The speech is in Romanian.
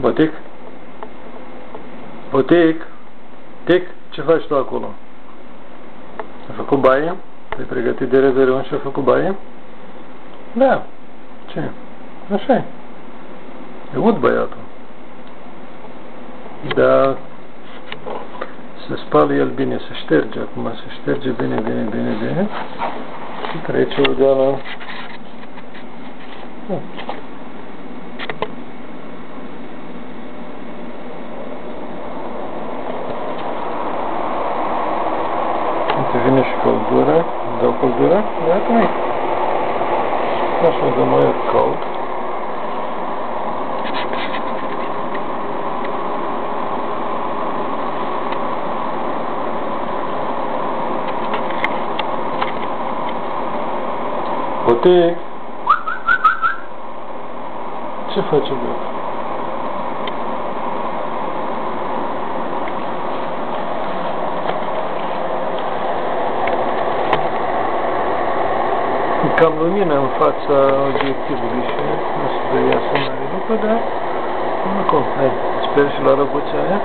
Botic? Botic? Tic? Ce faci tu acolo? Ai făcut baie? Te-ai pregătit de Revelion și ai făcut baie? Da. Ce? Așa-i. E ud băiatul. Da. Se spală el bine, se șterge acum, se șterge bine, bine, bine, bine. Și trece udeala. Uite, vine și căldura. Dau căldura? Iată mai. Așa dăm aer cald. Botic! Ce face, bă? Cam lumină în fața obiectivului și nu se dă iasă mai după, dar acum, hai, sper și la răbuțea aia.